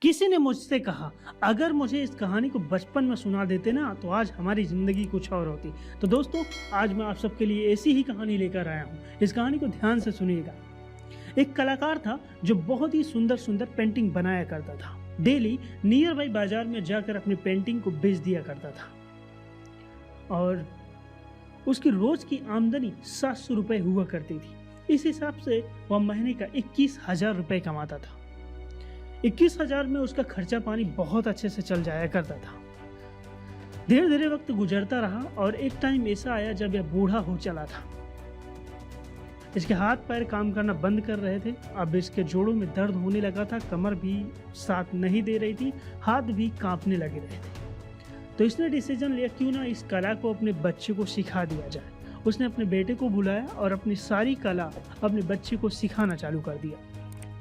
किसी ने मुझसे कहा, अगर मुझे इस कहानी को बचपन में सुना देते ना तो आज हमारी ज़िंदगी कुछ और होती। तो दोस्तों, आज मैं आप सबके लिए ऐसी ही कहानी लेकर आया हूँ। इस कहानी को ध्यान से सुनिएगा। एक कलाकार था जो बहुत ही सुंदर सुंदर पेंटिंग बनाया करता था। डेली नियर बाई बाजार में जाकर अपनी पेंटिंग को बेच दिया करता था और उसकी रोज की आमदनी 700 रुपये हुआ करती थी। इस हिसाब से वह महीने का 21,000 रुपये कमाता था। 21,000 में उसका खर्चा पानी बहुत अच्छे से चल जाया करता था। धीरे धीरे वक्त गुजरता रहा और एक टाइम ऐसा आया जब यह बूढ़ा हो चला था। इसके हाथ पैर काम करना बंद कर रहे थे। अब इसके जोड़ों में दर्द होने लगा था, कमर भी साथ नहीं दे रही थी, हाथ भी कांपने लगे रहे थे। तो इसने डिसीजन लिया क्यों ना इस कला को अपने बच्चे को सिखा दिया जाए। उसने अपने बेटे को बुलाया और अपनी सारी कला अपने बच्चे को सिखाना चालू कर दिया।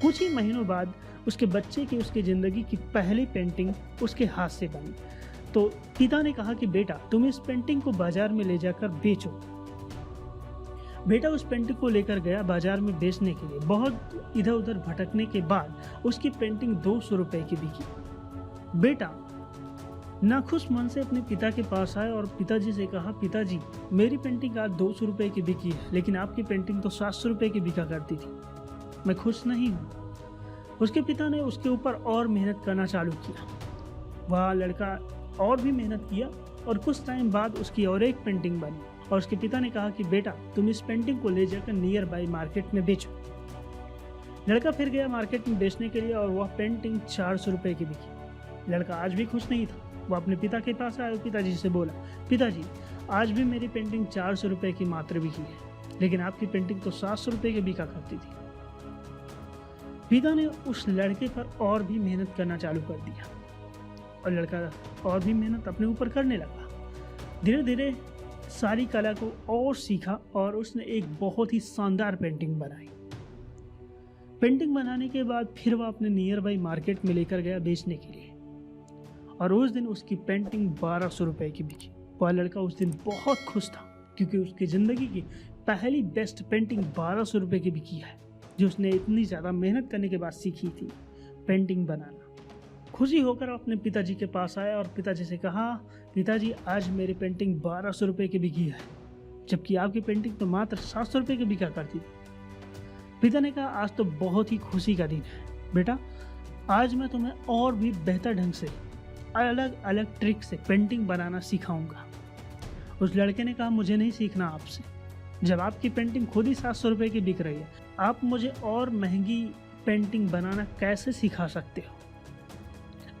कुछ ही महीनों बाद उसके बच्चे की उसकी ज़िंदगी की पहली पेंटिंग उसके हाथ से बनी। तो पिता ने कहा कि बेटा, तुम इस पेंटिंग को बाजार में ले जाकर बेचो। बेटा उस पेंटिंग को लेकर गया बाजार में बेचने के लिए। बहुत इधर उधर भटकने के बाद उसकी पेंटिंग 200 रुपये की बिकी। बेटा नाखुश मन से अपने पिता के पास आया और पिताजी से कहा, पिताजी, मेरी पेंटिंग आज 200 रुपये की बिकी है, लेकिन आपकी पेंटिंग तो 700 रुपये की बिका करती थी। मैं खुश नहीं हूँ। उसके पिता ने उसके ऊपर और मेहनत करना चालू किया। वह लड़का और भी मेहनत किया और कुछ टाइम बाद उसकी और एक पेंटिंग बनी और उसके पिता ने कहा कि बेटा, तुम इस पेंटिंग को ले जाकर नियर बाई मार्केट में बेचो। लड़का फिर गया मार्केट में बेचने के लिए और वह पेंटिंग 400 रुपये की बिकी। लड़का आज भी खुश नहीं था। वह अपने पिता के पास आया और पिताजी से बोला, पिताजी, आज भी मेरी पेंटिंग 400 रुपये की मात्र बिकी है, लेकिन आपकी पेंटिंग तो 700 रुपये की बिका करती थी। पिता ने उस लड़के पर और भी मेहनत करना चालू कर दिया और लड़का और भी मेहनत अपने ऊपर करने लगा। धीरे धीरे सारी कला को और सीखा और उसने एक बहुत ही शानदार पेंटिंग बनाई। पेंटिंग बनाने के बाद फिर वह अपने नियर बाई मार्केट में लेकर गया बेचने के लिए और उस दिन उसकी पेंटिंग 1200 रुपये की बिकी। वह लड़का उस दिन बहुत खुश था क्योंकि उसकी ज़िंदगी की पहली बेस्ट पेंटिंग 1200 रुपये की बिकी है, जो उसने इतनी ज़्यादा मेहनत करने के बाद सीखी थी, पेंटिंग बनाना। खुशी होकर अपने पिताजी के पास आया और पिताजी से कहा, पिताजी, आज मेरी पेंटिंग 1200 रुपये की बिकी है, जबकि आपकी पेंटिंग तो मात्र 700 रुपये की बिका करती थी। पिता ने कहा, आज तो बहुत ही खुशी का दिन है बेटा, आज मैं तुम्हें और भी बेहतर ढंग से अलग अलग ट्रिक से पेंटिंग बनाना सिखाऊंगा। उस लड़के ने कहा, मुझे नहीं सीखना आपसे, जब आपकी पेंटिंग खुद ही 700 रुपये की बिक रही है, आप मुझे और महंगी पेंटिंग बनाना कैसे सिखा सकते हो?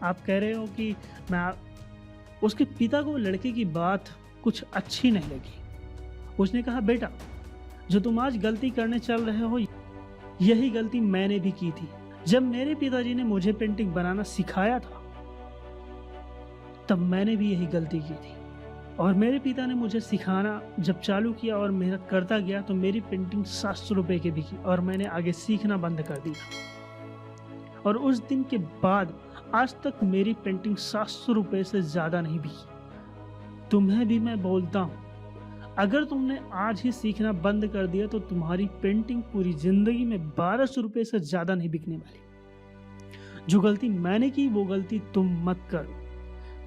आप कह रहे हो कि उसके पिता को लड़के की बात कुछ अच्छी नहीं लगी। उसने कहा, बेटा, जो तुम आज गलती करने चल रहे हो, यही गलती मैंने भी की थी। जब मेरे पिताजी ने मुझे पेंटिंग बनाना सिखाया था, तब मैंने भी यही गलती की थी और मेरे पिता ने मुझे सिखाना जब चालू किया और मेहनत करता गया तो मेरी पेंटिंग 700 रुपये की बिकी और मैंने आगे सीखना बंद कर दिया। और उस दिन के बाद आज तक मेरी पेंटिंग 700 रुपये से ज़्यादा नहीं बिकी। तुम्हें भी मैं बोलता हूँ, अगर तुमने आज ही सीखना बंद कर दिया तो तुम्हारी पेंटिंग पूरी ज़िंदगी में 1200 रुपये से ज़्यादा नहीं बिकने वाली। जो गलती मैंने की वो गलती तुम मत करो।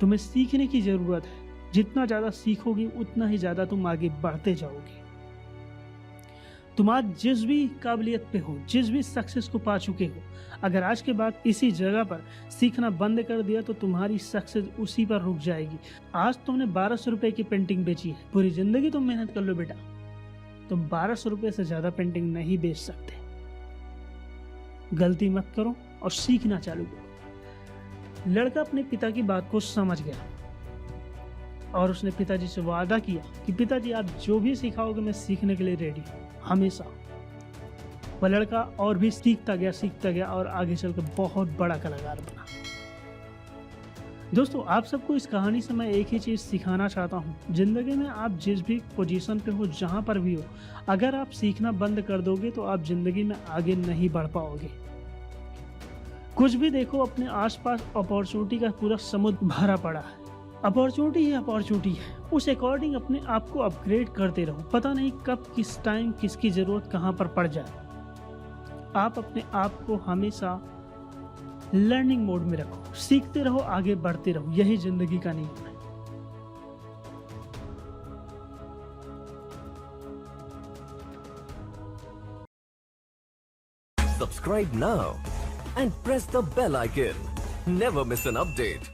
तुम्हें सीखने की ज़रूरत है। जितना ज़्यादा सीखोगे उतना ही ज़्यादा तुम आगे बढ़ते जाओगे। तुम आज जिस भी काबिलियत पे हो, जिस भी सक्सेस को पा चुके हो, अगर आज के बाद इसी जगह पर सीखना बंद कर दिया तो तुम्हारी सक्सेस उसी पर रुक जाएगी। आज तुमने 1200 रुपये की पेंटिंग बेची है, पूरी ज़िंदगी तुम मेहनत कर लो बेटा, तुम 1200 रुपये से ज़्यादा पेंटिंग नहीं बेच सकते। गलती मत करो और सीखना चालू करो। लड़का अपने पिता की बात को समझ गया और उसने पिताजी से वादा किया कि पिताजी, आप जो भी सिखाओगे मैं सीखने के लिए रेडी हूँ, हमेशा। वह लड़का और भी सीखता गया और आगे चलकर बहुत बड़ा कलाकार बना। दोस्तों, आप सबको इस कहानी से मैं एक ही चीज़ सिखाना चाहता हूँ, जिंदगी में आप जिस भी पोजीशन पे हो, जहाँ पर भी हो, अगर आप सीखना बंद कर दोगे तो आप जिंदगी में आगे नहीं बढ़ पाओगे। कुछ भी देखो, अपने आसपास अपॉर्चुनिटी का पूरा समुद्र भरा पड़ा है। अपॉर्चुनिटी ही अपॉर्चुनिटी है, उस अकॉर्डिंग अपने आप को अपग्रेड करते रहो। पता नहीं कब, किस टाइम, किसकी ज़रूरत कहाँ पर पड़ जाए। आप अपने आप को हमेशा लर्निंग मोड में रखो, सीखते रहो, आगे बढ़ते रहो, यही जिंदगी का नियम है। Subscribe now and press the bell icon. Never miss an update.